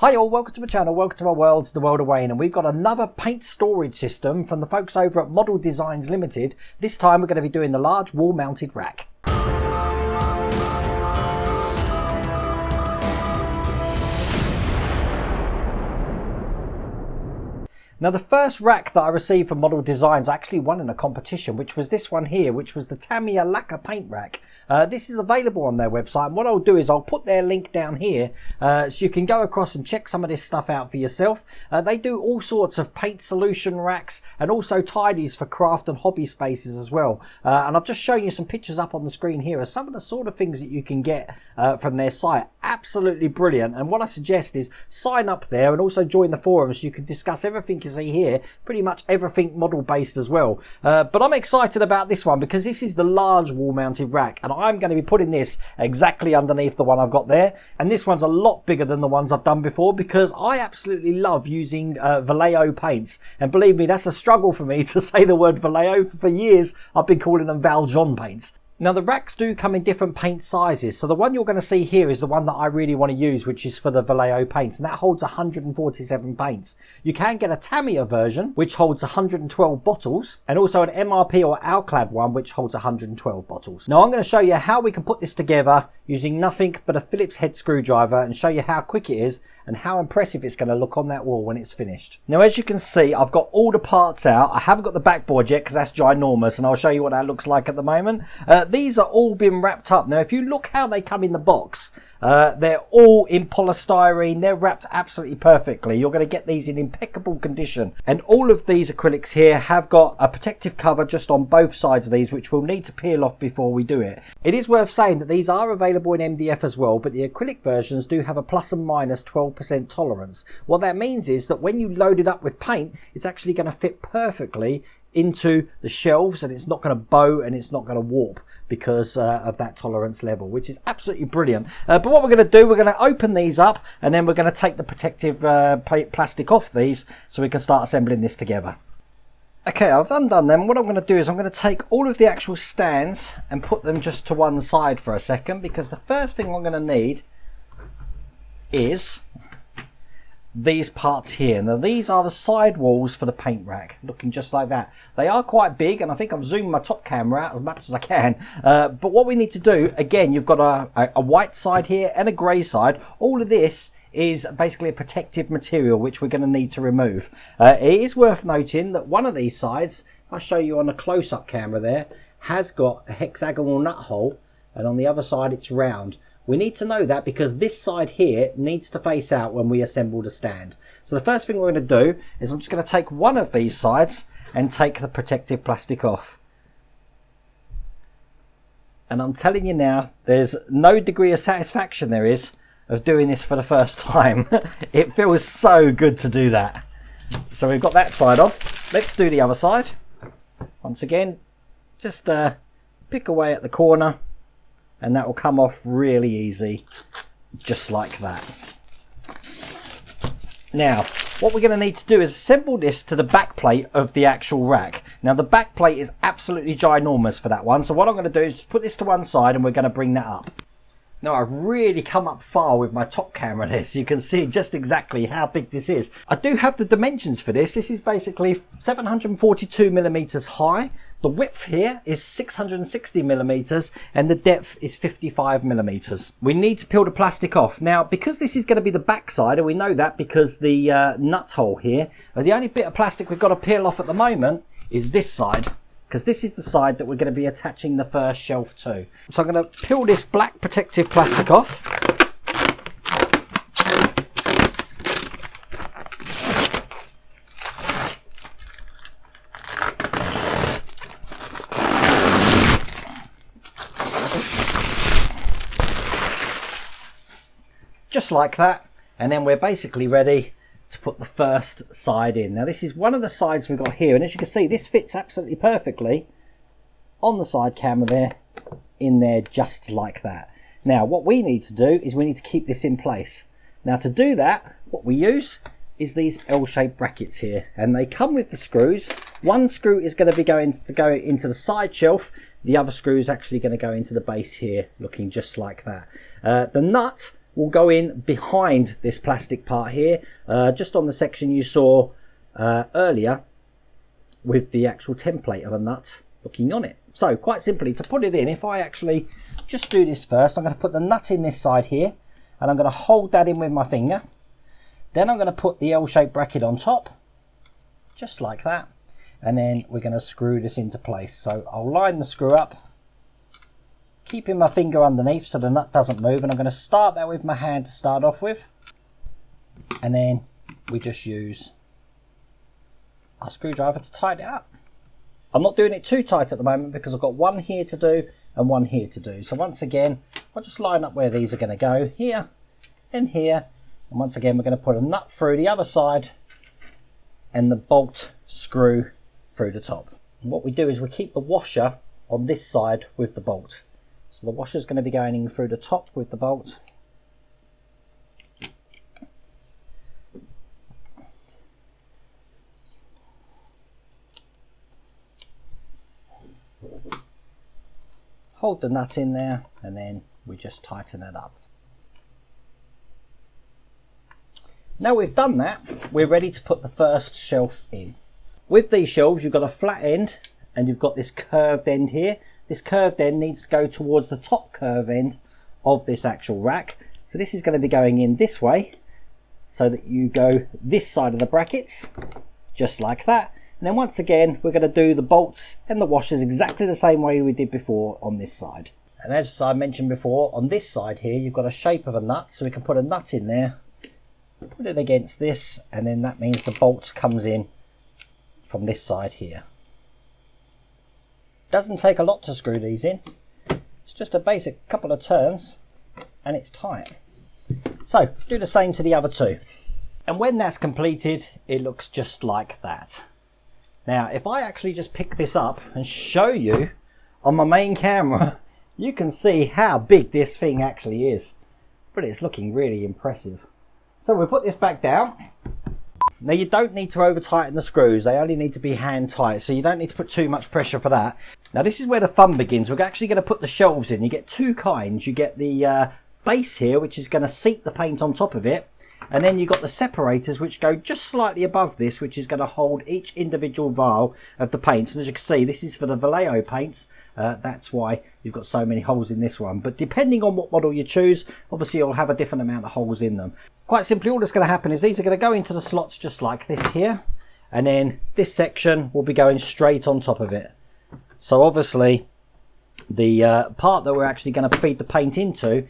Hi all, welcome to my channel, welcome to my world, the world of Wayne, and we've got another paint storage system from the folks over at Model Designs Limited. This time we're going to be doing the large wall mounted rack. Now the first rack that I received from Model Designs I actually won in a competition, which was this one here, which was the Tamiya lacquer paint rack. This is available on their website, and what I'll do is I'll put their link down here so you can go across and check some of this stuff out for yourself. They do all sorts of paint solution racks and also tidies for craft and hobby spaces as well. And I've just shown you some pictures up on the screen here of some of the sort of things that you can get from their site. Absolutely brilliant, and what I suggest is sign up there and also join the forums so you can discuss everything you see here, pretty much everything model based as well. But I'm excited about this one because this is the large wall mounted rack, and I'm going to be putting this exactly underneath the one I've got there, and this one's a lot bigger than the ones I've done before because I absolutely love using Vallejo paints, and believe me, that's a struggle for me to say the word Vallejo. For years I've been calling them Valjean paints. Now the racks do come in different paint sizes, so the one you're going to see here is the one that I really want to use, which is for the Vallejo paints, and that holds 147 paints. You can get a Tamiya version which holds 112 bottles, and also an MRP or Alclad one which holds 112 bottles. Now I'm going to show you how we can put this together using nothing but a Phillips head screwdriver and show you how quick it is and how impressive it's going to look on that wall when it's finished. Now as you can see, I've got all the parts out. I haven't got the backboard yet because that's ginormous, and I'll show you what that looks like at the moment. These are all been wrapped up. Now if you look how they come in the box, they're all in polystyrene. They're wrapped absolutely perfectly. You're going to get these in impeccable condition, and all of these acrylics here have got a protective cover just on both sides of these, which we'll need to peel off before we do it. It is worth saying that these are available in MDF as well, but the acrylic versions do have a plus and minus 12% tolerance. What that means is that when you load it up with paint, it's actually going to fit perfectly into the shelves, and it's not going to bow and it's not going to warp because of that tolerance level, which is absolutely brilliant. But what we're going to do, we're going to open these up, and then we're going to take the protective plastic off these so we can start assembling this together. Okay, I've undone them. What I'm going to do is I'm going to take all of the actual stands and put them just to one side for a second, because the first thing I'm going to need is these parts here. Now these are the side walls for the paint rack, looking just like that. They are quite big, and I think I'm zooming my top camera out as much as I can. But what we need to do, again, you've got a white side here and a grey side. All of this is basically a protective material which we're going to need to remove. It is worth noting that one of these sides, if I show you on a close-up camera there, has got a hexagonal nut hole, and on the other side it's round. We need to know that because this side here needs to face out when we assemble the stand. So the first thing we're going to do is I'm just going to take one of these sides and take the protective plastic off. And I'm telling you now, there's no degree of satisfaction there is of doing this for the first time. It feels so good to do that. So we've got that side off. Let's do the other side. Once again, just pick away at the corner, and that will come off really easy, just like that. Now what we're going to need to do is assemble this to the back plate of the actual rack. Now the back plate is absolutely ginormous for that one, so what I'm going to do is just put this to one side and we're going to bring that up. Now I've really come up far with my top camera there, so you can see just exactly how big this is. I do have the dimensions for this. This is basically 742 millimeters high. The width here is 660 millimeters and the depth is 55 millimeters. We need to peel the plastic off. Now because this is going to be the back side, and we know that because the nut hole here, the only bit of plastic we've got to peel off at the moment is this side, because this is the side that we're going to be attaching the first shelf to. So I'm going to peel this black protective plastic off. Just like that, and then we're basically ready to put the first side in. Now this is one of the sides we've got here, and as you can see, this fits absolutely perfectly on the side camera there, in there just like that. Now what we need to do is we need to keep this in place. Now to do that, what we use is these L-shaped brackets here, and they come with the screws. One screw is going to be going to go into the side shelf, the other screw is actually going to go into the base here, looking just like that. The nut will go in behind this plastic part here, just on the section you saw earlier with the actual template of a nut looking on it. So quite simply, to put it in, if I actually just do this first, I'm going to put the nut in this side here, and I'm going to hold that in with my finger. Then I'm going to put the L-shaped bracket on top, just like that, and then we're going to screw this into place. So I'll line the screw up, keeping my finger underneath so the nut doesn't move, and I'm going to start that with my hand to start off with, and then we just use our screwdriver to tighten it up. I'm not doing it too tight at the moment because I've got one here to do and one here to do. So once again, I'll just line up where these are going to go, here and here. And once again, we're going to put a nut through the other side and the bolt screw through the top. And what we do is we keep the washer on this side with the bolt. So the washer is going to be going in through the top with the bolt. Hold the nut in there, and then we just tighten it up. Now we've done that, we're ready to put the first shelf in. With these shelves, you've got a flat end and you've got this curved end here. This curved end needs to go towards the top curve end of this actual rack. So this is going to be going in this way, so that you go this side of the brackets, just like that. And then once again, we're going to do the bolts and the washers exactly the same way we did before on this side. And as I mentioned before, on this side here, you've got a shape of a nut, so we can put a nut in there, put it against this, and then that means the bolt comes in from this side here. Doesn't take a lot to screw these in. It's just a basic couple of turns and it's tight. So do the same to the other two. And when that's completed, it looks just like that. Now, if I actually just pick this up and show you on my main camera, you can see how big this thing actually is. But it's looking really impressive. So we'll put this back down. Now you don't need to over tighten the screws, they only need to be hand tight, so you don't need to put too much pressure for that. Now this is where the fun begins. We're actually going to put the shelves in. You get two kinds. You get the base here, which is going to seat the paint on top of it, and then you've got the separators which go just slightly above this, which is going to hold each individual vial of the paints. And as you can see, this is for the Vallejo paints. That's why you've got so many holes in this one. But depending on what model you choose, obviously you'll have a different amount of holes in them. Quite simply, all that's going to happen is these are going to go into the slots just like this here. And then this section will be going straight on top of it. So obviously the part that we're actually going to feed the paint into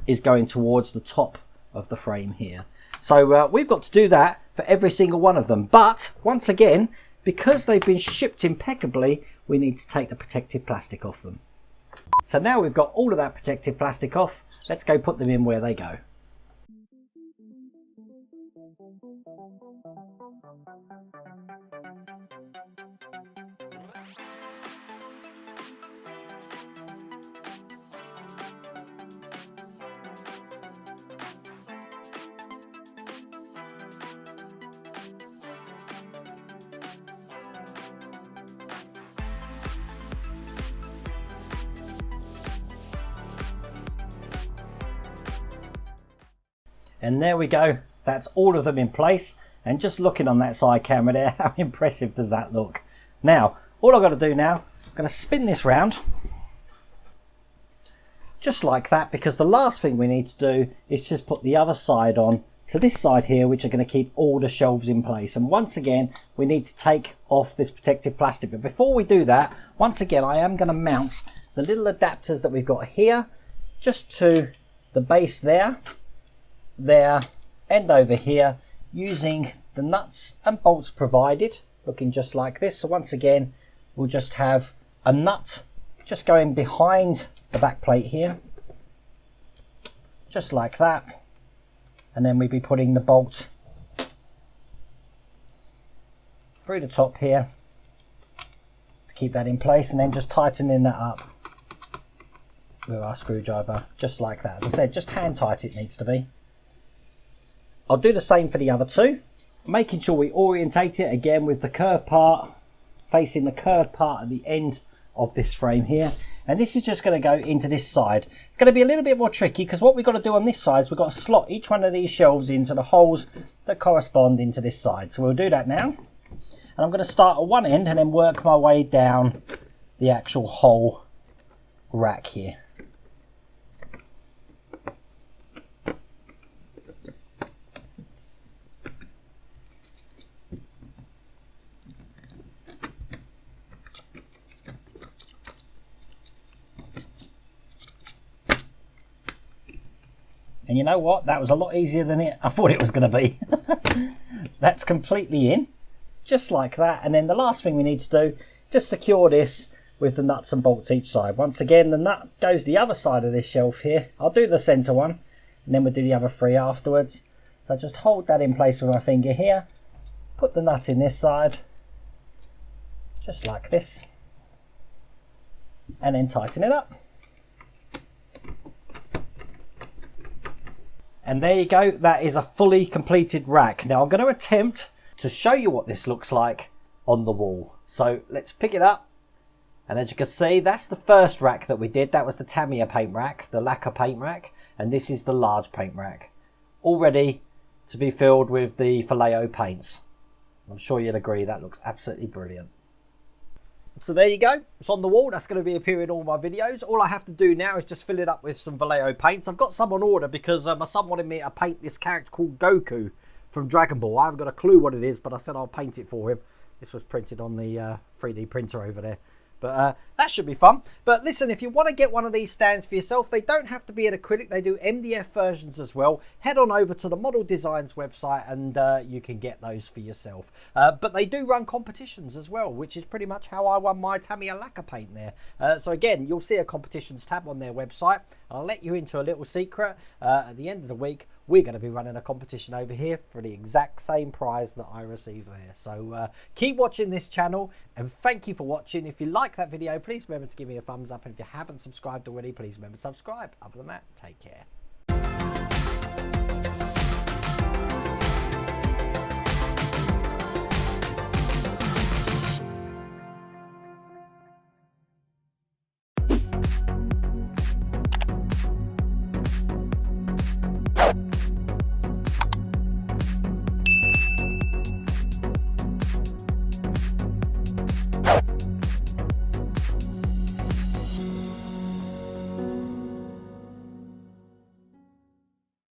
is going towards the top of the frame here. So we've got to do that for every single one of them. But once again, because they've been shipped impeccably, we need to take the protective plastic off them. So now we've got all of that protective plastic off, let's go put them in where they go. And there we go, that's all of them in place. And just looking on that side camera there, how impressive does that look? Now, all I've got to do now, I'm going to spin this round. Just like that, because the last thing we need to do is just put the other side on to this side here, which are going to keep all the shelves in place. And once again, we need to take off this protective plastic. But before we do that, once again, I am going to mount the little adapters that we've got here, just to the base there, and over here, using the nuts and bolts provided, looking just like this. So once again, we'll just have a nut just going behind the back plate here, just like that, and then we'll be putting the bolt through the top here to keep that in place, and then just tightening that up with our screwdriver, just like that. As I said, just hand tight it needs to be. I'll do the same for the other two, making sure we orientate it again with the curved part facing the curved part at the end of this frame here. and this is just going to go into this side. It's going to be a little bit more tricky because what we've got to do on this side is we've got to slot each one of these shelves into the holes that correspond into this side. So we'll do that now. And I'm going to start at one end and then work my way down the actual whole rack here. And you know what? That was a lot easier than I thought it was going to be. That's completely in, just like that. And then the last thing we need to do, just secure this with the nuts and bolts each side. Once again, the nut goes the other side of this shelf here. I'll do the center one, and then we'll do the other three afterwards. So just hold that in place with my finger here. Put the nut in this side, just like this. And then tighten it up. And there you go, that is a fully completed rack. Now I'm going to attempt to show you what this looks like on the wall. So let's pick it up. And as you can see, that's the first rack that we did. That was the Tamiya paint rack, the lacquer paint rack. And this is the large paint rack. All ready to be filled with the Vallejo paints. I'm sure you'll agree that looks absolutely brilliant. So there you go, it's on the wall. That's going to be appearing in all my videos. All I have to do now is just fill it up with some Vallejo paints. I've got some on order because my son wanted me to paint this character called Goku from Dragon Ball. I haven't got a clue what it is, but I said I'll paint it for him. This was printed on the 3D printer over there. But that should be fun. But listen, if you want to get one of these stands for yourself, they don't have to be an acrylic. They do MDF versions as well. Head on over to the Model Designs website and you can get those for yourself. But they do run competitions as well, which is pretty much how I won my Tamiya lacquer paint there. So again, you'll see a competitions tab on their website. I'll let you into a little secret. At the end of the week, we're going to be running a competition over here for the exact same prize that I received there. So keep watching this channel and thank you for watching. If you like that video, please remember to give me a thumbs up. And if you haven't subscribed already, please remember to subscribe. Other than that, take care.